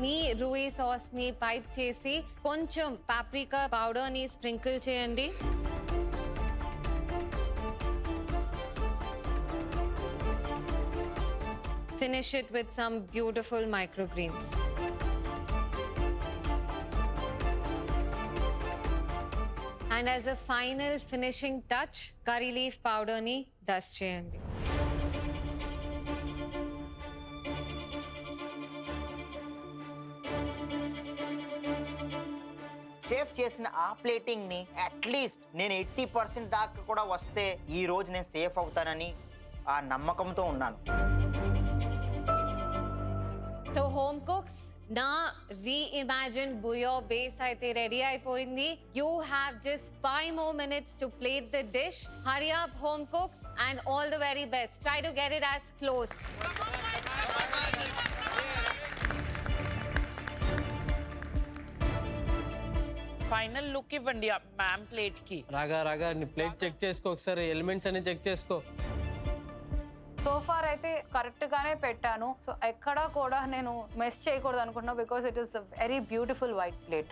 మీ rouille sauce ని pipe చేసి కొంచెం paprika powder ని sprinkle చేయండి. Finish it with some beautiful microgreens. And as a final finishing touch, curry leaf powder ni dust cheyandi. షేఫ్ చేసిన ఆ plating ని at least నేను 80% దాకా కూడా వస్తే ఈ రోజు నేను సేఫ్ అవుతానని ఆ నమ్మకంతో ఉన్నాను. So home cooks, na reimagined bouillon base aithe ready aipoyindi. You have just 5 more minutes to plate the dish. Hurry up home cooks and all the very best. Try to get it as close. Final look ఇవ్వండి ma'am plate కి. రాగా నీ plate check చేసుకో ఒకసారి, elements అన్ని check చేసుకో. So far అయితే correct గానే పెట్టాను. సో ఎక్కడా కూడా నేను మెస్ చేయకూడదు అనుకుంటున్నా, because it is a very beautiful white plate.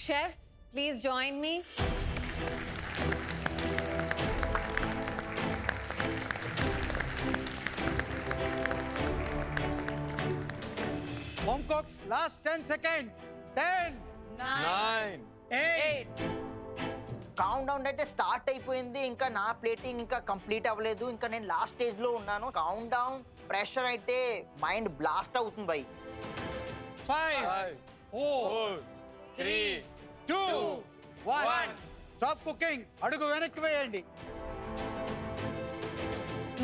Chefs, please join me. Home cooks, last 10 seconds. 10, 9, 8. Count down అయితే స్టార్ట్ అయిపోయింది. ఇంకా నా ప్లేటింగ్ ఇంకా కంప్లీట్ అవ్వలేదు. ఇంకా నేను లాస్ట్ స్టేజ్ లో ఉన్నాను. కౌంట్ డౌన్ ప్రెషర్ అయితే మైండ్ బ్లాస్ట్ అవుతుంది బై. 5, 4, 3, 2, 1. Stop cooking. అడుగు వెనక్కి వేయండి.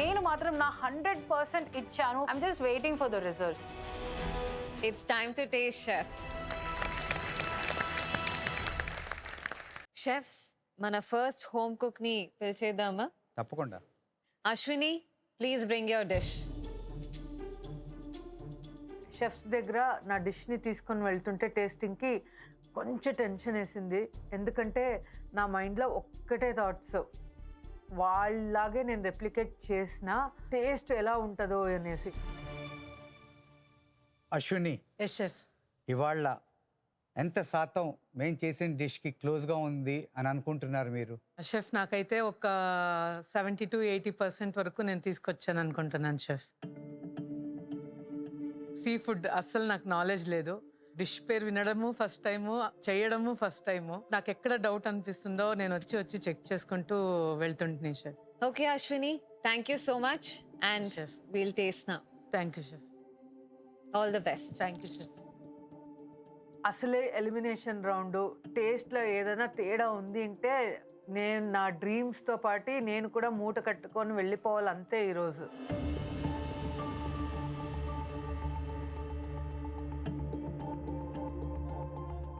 నేను మాత్రం నా 100% ఇచ్చాను. I'm just waiting for the results. It's time to taste, chef. Chefs, mana first home cook ni pilchedama. తప్పకుండా. Ashwini, please bring your dish. Chefs దగ్గర నా డిష్ని తీసుకొని వెళ్తుంటే టేస్టింగ్కి కొంచెం టెన్షన్ వేసింది. ఎందుకంటే నా మైండ్లో ఒక్కటే థాట్స్, వాళ్ళలాగే నేను రెప్లికేట్ చేసిన టేస్ట్ ఎలా ఉంటుందో అనేసి. Ashwini, yes chef. ఇవాళ ఎంత శాతం మేము చేసిన డిష్కి క్లోజ్గా ఉంది అని అనుకుంటున్నారు మీరు? షెఫ్ నాకైతే ఒక 70 to 80% వరకు నేను తీసుకొచ్చాను అనుకుంటున్నాను షెఫ్. సీ ఫుడ్ అస్సలు నాకు నాలెడ్జ్ లేదు. డిష్ పేరు వినడము ఫస్ట్ టైము, చేయడము ఫస్ట్ టైము. నాకు ఎక్కడ డౌట్ అనిపిస్తుందో నేను వచ్చి చెక్ చేసుకుంటూ వెళ్తుంటున్నాను chef. Okay, Ashwini, thank you so much. And Chef. we'll taste now. Thank you chef. All the best. Thank you chef. అసలే ఎలిమినేషన్ రౌండ్ టేస్ట్లో ఏదైనా తేడా ఉంది అంటే నేను నా డ్రీమ్స్తో పాటు నేను కూడా మూట కట్టుకొని వెళ్ళిపోవాలి అంతే ఈరోజు.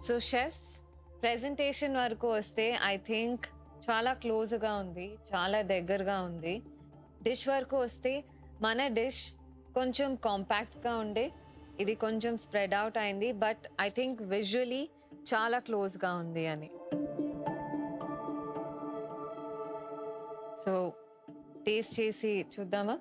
సో షెఫ్స్, ప్రెజెంటేషన్ వరకు వస్తే ఐ థింక్ చాలా క్లోజ్గా ఉంది, చాలా దగ్గరగా ఉంది. డిష్ వరకు వస్తే మన డిష్ కొంచెం కాంపాక్ట్గా ఉండే, ఇది కొంచెం స్ప్రెడ్ అవుట్ అయింది. బట్ ఐ థింక్ విజువలీ చాలా క్లోజ్గా ఉంది అని. సో టేస్ట్ చేసి చూద్దామా?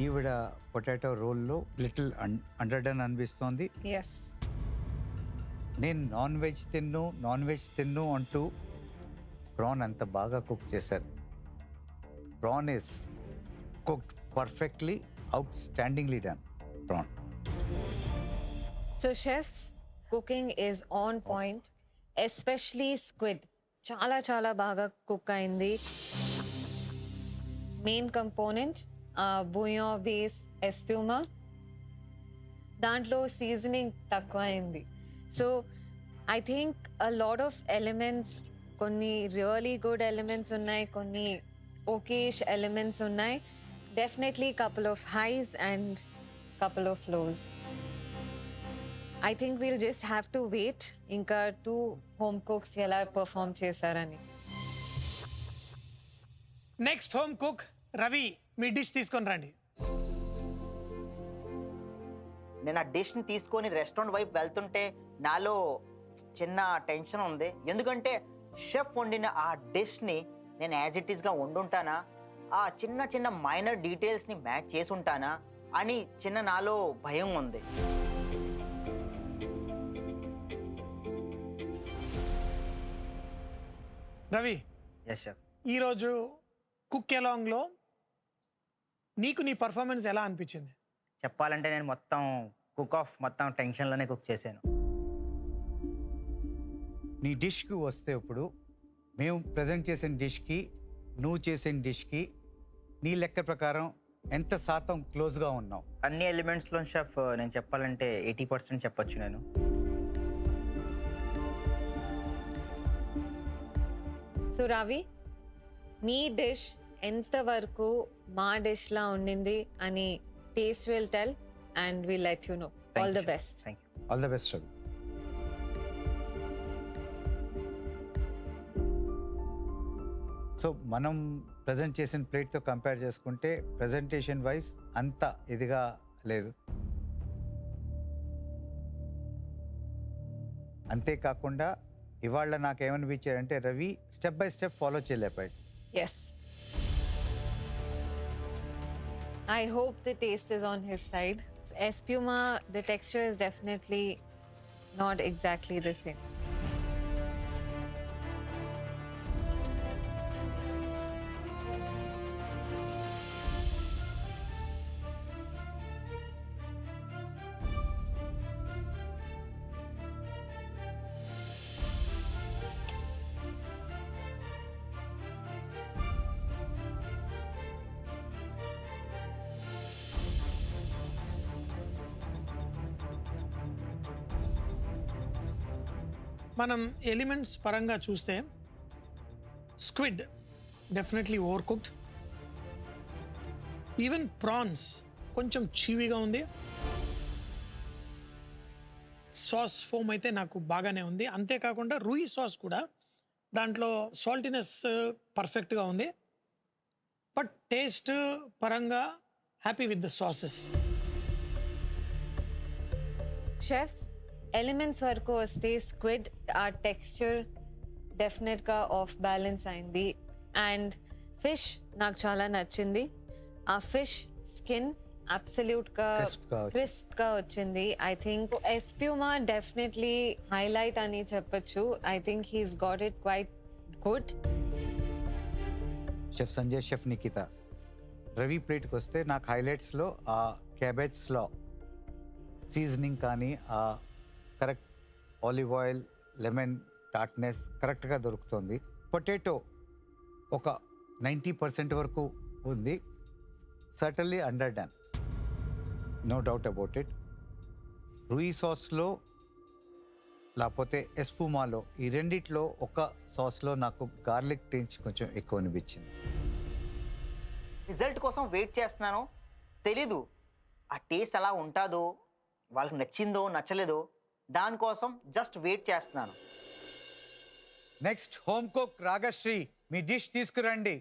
ఈవిడ పొటాటో రోల్లో లిటిల్ అండర్ డన్ అనిపిస్తోంది. ఎస్. నేను నాన్ వెజ్ తిన్ను అంటూ ప్రాన్ అంత బాగా కుక్ చేశారు. Prawn is cooked perfectly, outstandingly done prawn. So chefs cooking is on point, especially squid చాలా చాలా బాగా కుక్ అయింది. మెయిన్ కంపోనెంట్ బుయో బేస్ ఎస్ప్యూమా, దాంట్లో సీజనింగ్ తక్కువ అయింది. So I think a lot of elements, కొన్ని రియలీ గుడ్ ఎలిమెంట్స్ ఉన్నాయి, కొన్ని ఓకేష్ ఎలిమెంట్స్ ఉన్నాయి. Definitely couple of highs and couple of lows. I think we'll just have to wait ఇంకా 2 home cooks ఎలా perform చేశారని. Next home cook Ravi, మీ dish తీసుకొని రండి. నేను ఆ డిష్ని తీసుకొని రెస్టారెంట్ వైపు వెళ్తుంటే నాలో చిన్న టెన్షన్ ఉంది. ఎందుకంటే షెఫ్ వండిన ఆ డిష్ని నేను యాజ్ ఇట్ ఈస్గా వండుంటానా, ఆ చిన్న చిన్న మైనర్ డీటెయిల్స్ని మ్యాచ్ చేసి ఉంటానా అని చిన్న నాలో భయం ఉంది. Ravi, yes chef. ఈరోజు కుక్ ఎలాంగ్లో నీకు నీ పర్ఫార్మెన్స్ ఎలా అనిపించింది? చెప్పాలంటే నేను మొత్తం టెన్షన్లోనే కుక్ చేశాను. నీ డిష్కి వస్తే ఇప్పుడు మేము ప్రజెంట్ చేసిన డిష్కి నువ్వు చేసిన డిష్కి నీ లెక్క ప్రకారం ఎంత శాతం క్లోజ్గా ఉన్నావు? అన్ని ఎలిమెంట్స్లో షెఫ్ నేను చెప్పాలంటే 80% చెప్పొచ్చు నేను. సో రవి, మీ డిష్ ఎంతవరకు మా డిష్లా ఉండింది అని taste will tell and will let you know. All the best. Thank you. All the best Ravi. So మనం ప్రజెంట్ చేసిన ప్లేట్తో కంపేర్ చేసుకుంటే ప్రజెంటేషన్ వైజ్ అంత ఇదిగా లేదు. అంతేకాకుండా ఇవాళ నాకేమనిపించాడంటే Ravi step by step follow చేయలేపాడు. Yes. I hope the taste is on his side. Espuma, the texture is definitely not exactly the same. మనం ఎలిమెంట్స్ పరంగా చూస్తే squid definitely over cooked. Even prawns కొంచెం చీవీగా ఉంది. సాస్ ఫోమ్ అయితే నాకు బాగానే ఉంది. అంతేకాకుండా రూయి సాస్ కూడా దాంట్లో సాల్టీనెస్ పర్ఫెక్ట్గా ఉంది. బట్ టేస్ట్ పరంగా happy with the sauces. Chefs, elements వరకు వస్తే స్క్విడ్ ఆ టెక్స్చర్ డెఫినెట్గా ఆఫ్ బ్యాలెన్స్ అయింది. అండ్ ఫిష్ నాకు చాలా నచ్చింది. ఆ ఫిష్ స్కిన్ అబ్సల్యూట్గా క్రిస్ప్గా వచ్చింది. I think espuma definitely highlight అని చెప్పొచ్చు. I think he's got it quite good. Chef Sanjay, chef Nikhita, Ravi ప్లేట్కి వస్తే నాకు హైలైట్స్లో ఆ క్యాబేజ్లో సీజనింగ్ కానీ ఆ correct olive oil, lemon tartness కరెక్ట్గా దొరుకుతుంది. పొటాటో ఒక 90% వరకు ఉంది. Certainly underdone, no doubt about it. Rouille సాస్లో లేకపోతే ఎస్పుమాలో ఈ రెండిట్లో ఒక సాస్లో నాకు గార్లిక్ టేస్ట్ కొంచెం ఎక్కువ అనిపించింది. రిజల్ట్ కోసం వెయిట్ చేస్తున్నాను. తెలీదు ఆ టేస్ట్ ఎలా ఉంటుందో, వాళ్ళకి నచ్చిందో నచ్చలేదో, దానికోసం జస్ట్ వెయిట్ చేస్తున్నాను. నెక్స్ట్ హోమ్ కుక్ రాగశ్రీ, మీ డిష్ తీసుకురండి.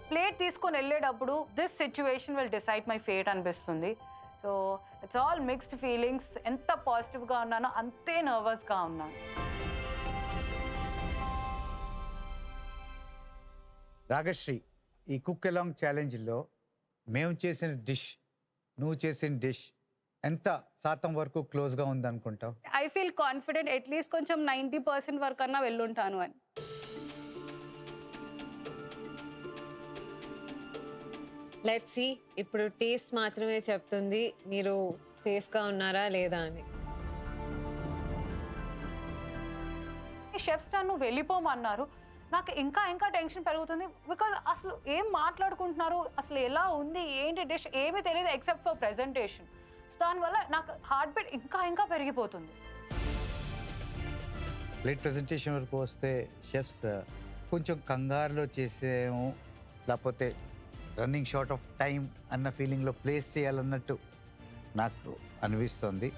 ప్లేట్ తీసుకొని వెళ్ళేటప్పుడు this situation will decide my fate అనిపిస్తుంది. So it's all mixed feelings. ఎంత పాజిటివ్గా ఉన్నానో అంతే నర్వస్గా ఉన్నాను. రాగశ్రీ, ఈ కుక్ అలాంగ్ ఛాలెంజ్లో మేము చేసిన డిష్ నువ్వు చేసిన డిష్ ఎంత శాతం వరకు క్లోజ్గా ఉందనుకుంటావు? ఐ ఫీల్ కాన్ఫిడెంట్ అట్లీస్ట్ కొంచెం 90% వరకు అన్నా వెళ్ళుంటాను అని. లెట్స్ సీ, ఇప్పుడు టేస్ట్ మాత్రమే చెప్తుంది మీరు సేఫ్గా ఉన్నారా లేదా అని. షెఫ్స్ నన్ను వెళ్ళిపోమన్నారు. నాకు ఇంకా ఇంకా టెన్షన్ పెరుగుతుంది. బికాజ్ అసలు ఏం మాట్లాడుకుంటున్నారు, అసలు ఎలా ఉంది, ఏంటి డిష్ ఏమీ తెలియదు ఎక్సెప్ట్ ఫర్ ప్రెజెంటేషన్. సో దానివల్ల నాకు హార్ట్ బీట్ ఇంకా ఇంకా పెరిగిపోతుంది. ప్లేట్ ప్రజెంటేషన్ వరకు వస్తే షెఫ్స్ కొంచెం కంగారులో చేసేమో, లేకపోతే రన్నింగ్ షార్ట్ ఆఫ్ టైం అన్న ఫీలింగ్లో ప్లేస్ చేయాలన్నట్టు నాకు అనిపిస్తుంది.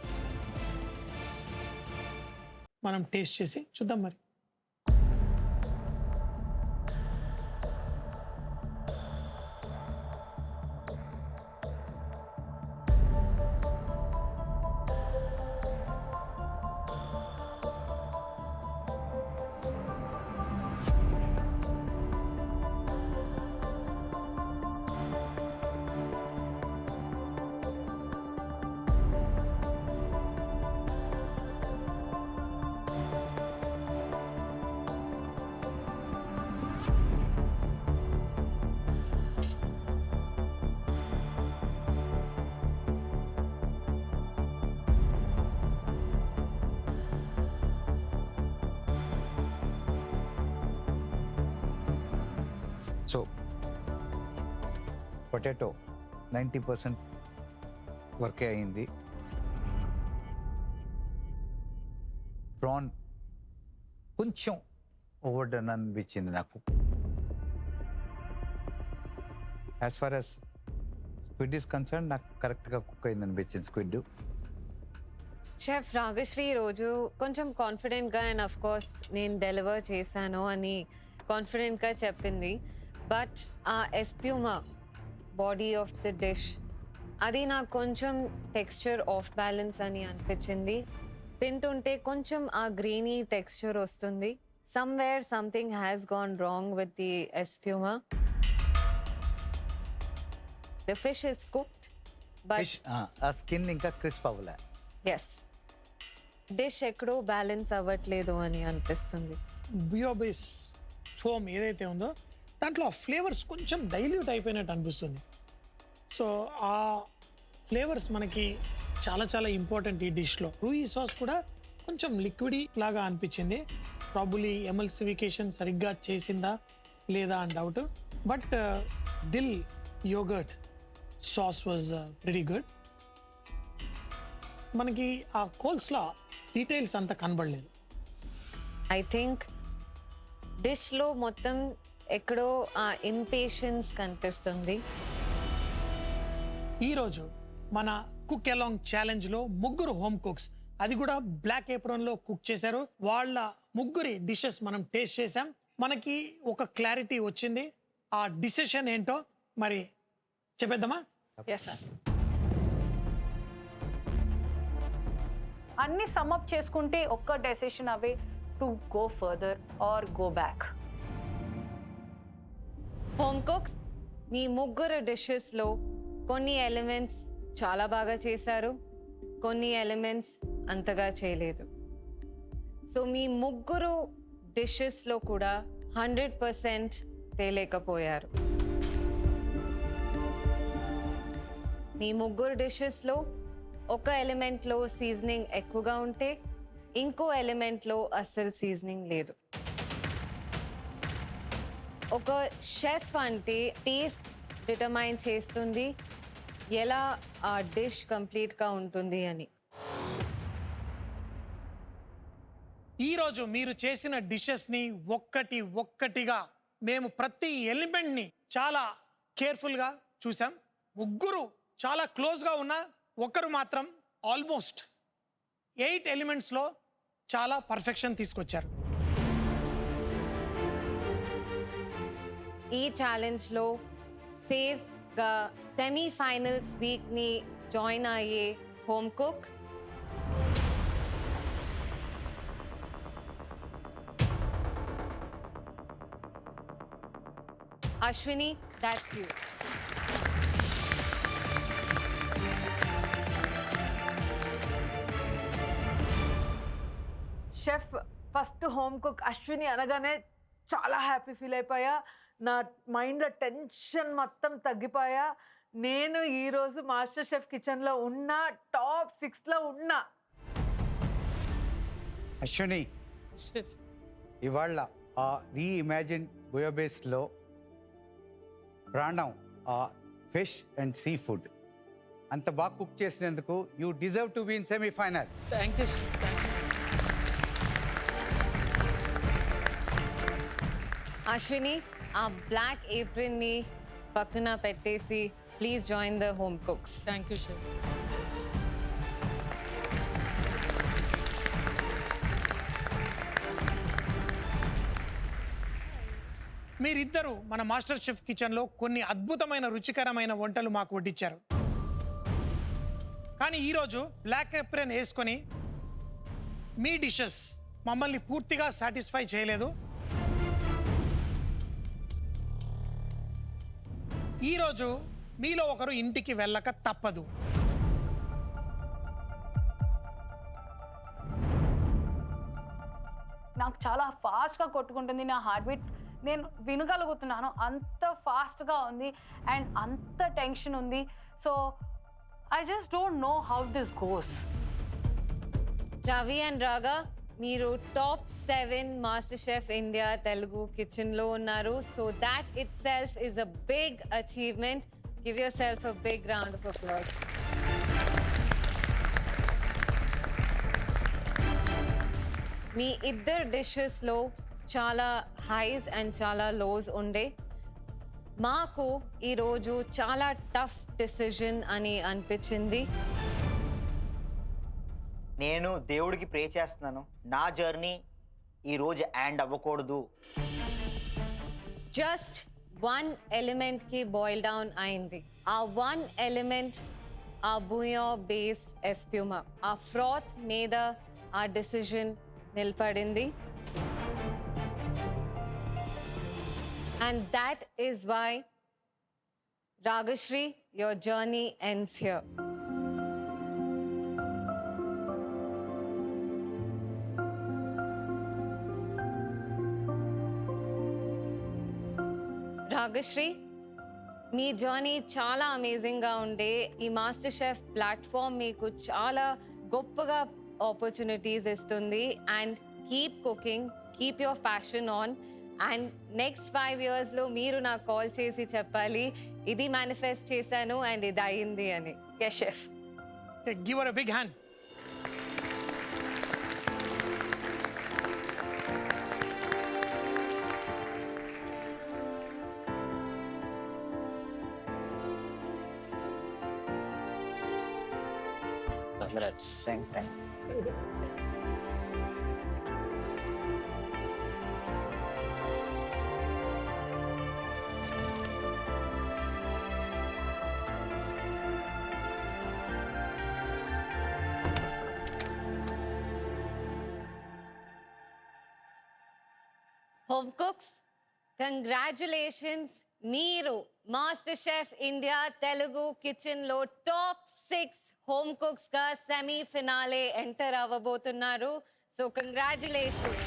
మనం టేస్ట్ చేసి చూద్దాం మరి. సో పొటాటో 90% వర్కే అయింది. ప్రాన్ కొంచెం ఓవర్డన్ అనిపించింది నాకు. As far as squid is concern నాకు కరెక్ట్గా కుక్ అయింది అనిపించింది స్క్విడ్. షెఫ్ రాగశ్రీ రోజు కొంచెం కాన్ఫిడెంట్గా అండ్ అఫ్ కోర్స్ నేను డెలివర్ చేశాను అని కాన్ఫిడెంట్గా చెప్పింది. బట్ ఆ ఎస్ప్యూమా బాడీ ఆఫ్ ది డిష్ అది నాకు కొంచెం టెక్స్చర్ ఆఫ్ బ్యాలెన్స్ అని అనిపించింది. తింటుంటే కొంచెం ఆ గ్రీనీ టెక్స్చర్ వస్తుంది. Somewhere something has gone wrong with the espuma. The fish is cooked but ఆ స్కిన్ ఇంకా క్రిస్ప్ అవ్వలే. ఎస్, డిష్ ఎక్కడో బ్యాలెన్స్ అవ్వట్లేదు అని అనిపిస్తుంది. బియోబేస్ ఫోమ్ ఏదైతే ఉందో దాంట్లో ఆ ఫ్లేవర్స్ కొంచెం డైల్యూట్ అయిపోయినట్టు అనిపిస్తుంది. సో ఆ ఫ్లేవర్స్ మనకి చాలా చాలా ఇంపార్టెంట్ ఈ డిష్లో. రూయి సాస్ కూడా కొంచెం లిక్విడీ లాగా అనిపించింది. ప్రాబులీ ఎమల్సిఫికేషన్ సరిగ్గా చేసిందా లేదా అని doubt. But dill yoghurt sauce was very good. మనకి ఆ కోల్స్లా డీటెయిల్స్ అంతా కనబడలేదు. ఐ థింక్ డిష్లో మొత్తం ఎక్కడో ఆ ఇంపేషన్స్ కనిపిస్తుంది. ఈరోజు మన కుక్ అలాంగ్ ఛాలెంజ్లో ముగ్గురు హోమ్ కుక్స్, అది కూడా బ్లాక్ ఏప్రాన్లో కుక్ చేశారు. వాళ్ళ ముగ్గురి డిషెస్ మనం టేస్ట్ చేసాం. మనకి ఒక క్లారిటీ వచ్చింది. ఆ డిసిషన్ ఏంటో మరి చెప్పేద్దామా? అన్ని సమ్అప్ చేసుకుంటే ఒక్క decision away to go further or go back. Home cooks, మీ ముగ్గురు డిషెస్లో కొన్ని ఎలిమెంట్స్ చాలా బాగా చేశారు, కొన్ని ఎలిమెంట్స్ అంతగా చేయలేదు. సో మీ ముగ్గురు డిషెస్లో కూడా 100% తేలేకపోయారు. మీ ముగ్గురు డిషెస్లో ఒక ఎలిమెంట్లో సీజనింగ్ ఎక్కువగా ఉంటే ఇంకో ఎలిమెంట్లో అస్సలు సీజనింగ్ లేదు. ఒక షెఫ్ అంటే టేస్ట్ డిటర్మైన్ చేస్తుంది ఎలా ఆ డిష్ కంప్లీట్గా ఉంటుంది అని. ఈరోజు మీరు చేసిన డిషెస్ని ఒక్కటిగా మేము ప్రతి ఎలిమెంట్ని చాలా కేర్ఫుల్గా చూసాం. ముగ్గురు చాలా క్లోజ్గా ఉన్న ఒకరు మాత్రం ఆల్మోస్ట్ 8 ఎలిమెంట్స్లో చాలా పర్ఫెక్షన్ తీసుకొచ్చారు. ఈ ఛాలెంజ్లో సేఫ్గా సెమీఫైనల్స్ వీక్ని జాయిన్ అయ్యే home cook Ashwini That's you. Chef first home cook Ashwini అనగానే చాలా హ్యాపీ ఫీల్ అయిపోయా. నా మైండ్లో టెన్షన్ మొత్తం తగ్గిపోయా. నేను ఈరోజు మాస్టర్ షెఫ్ కిచెన్లో ఉన్న టాప్ 6లో ఉన్నా. అశ్విని, ఇవాళ ఆ రీఇమాజిన్ బుయోబేస్లో ప్రాణం ఆ ఫిష్ అండ్ సీ ఫుడ్ అంత బాగా కుక్ చేసినందుకు you deserve to be in semifinal. Thank you. Ashwini, ఆ బ్లాక్ ఏప్రిన్ ని పక్కన పెట్టేసి please join the home cooks. Thank you chef. మీరిద్దరూ మన మాస్టర్ షెఫ్ కిచెన్లో కొన్ని అద్భుతమైన రుచికరమైన వంటలు మాకు వడ్డించారు. కానీ ఈరోజు బ్లాక్ ఎప్రెన్ వేసుకొని మీ డిషెస్ మమ్మల్ని పూర్తిగా సాటిస్ఫై చేయలేదు. ఈరోజు మీలో ఒకరు ఇంటికి వెళ్ళక తప్పదు. నాకు చాలా ఫాస్ట్గా కొట్టుకుంటుంది నా హార్ట్ బీట్. నేను వినగలుగుతున్నాను, అంత ఫాస్ట్గా ఉంది అండ్ అంత టెన్షన్ ఉంది. So I just don't know how this goes. Ravi and Raga, మీరు top 7 master chef India Telugu కిచెన్లో ఉన్నారు. So that itself is a big achievement. Give yourself a big round of applause. మీ ఇద్దరు డిషెస్లో చాలా highs and చాలా lows ఉండే. మాకు ఈరోజు చాలా టఫ్ డిసిజన్ అని అనిపించింది. నేను దేవుడికి ప్రే చేస్తున్నాను, నా జర్నీ ఈరోజు ఎండ్ అవ్వకూడదు. జస్ట్ 1 ఎలిమెంట్ కి బాయిల్ డౌన్ అయింది. ఆ 1 ఎలిమెంట్ ఆ బుయో బేస్ ఎస్ప్యూమా, ఆ ఫ్రాత్ మీద ఆ డిసిజన్ నిలబడింది. And that is why Ragashree, your journey ends here. Ragashree, మీ జర్నీ చాలా అమేజింగ్గా ఉండే. ఈ మాస్టర్ షెఫ్ ప్లాట్ఫామ్ మీకు చాలా గొప్పగా ఆపర్చునిటీస్ ఇస్తుంది. And keep cooking, keep your passion on. And next 5 yearsలో మీరు నాకు కాల్ చేసి చెప్పాలి, ఇది మేనిఫెస్ట్ చేశాను అండ్ ఇది అయింది అని. Yes chef. Give her a big hand. Thanks. Home cooks, congratulations. మీరు మాస్టర్ షెఫ్ ఇండియా తెలుగు కిచెన్లో టాప్ 6 హోమ్ కుక్స్గా సెమీ ఫినాలే ఎంటర్ అవ్వబోతున్నారు. So congratulations.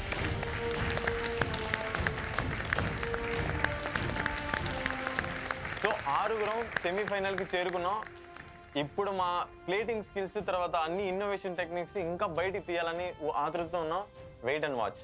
సో 6 సెమీఫైనల్కి చేరుకున్నాం. ఇప్పుడు మా ప్లేటింగ్ స్కిల్స్ తర్వాత అన్ని ఇన్నోవేషన్ టెక్నిక్స్ ఇంకా బయటికి తీయాలని ఆతృతతో ఉన్నాం. Wait and watch.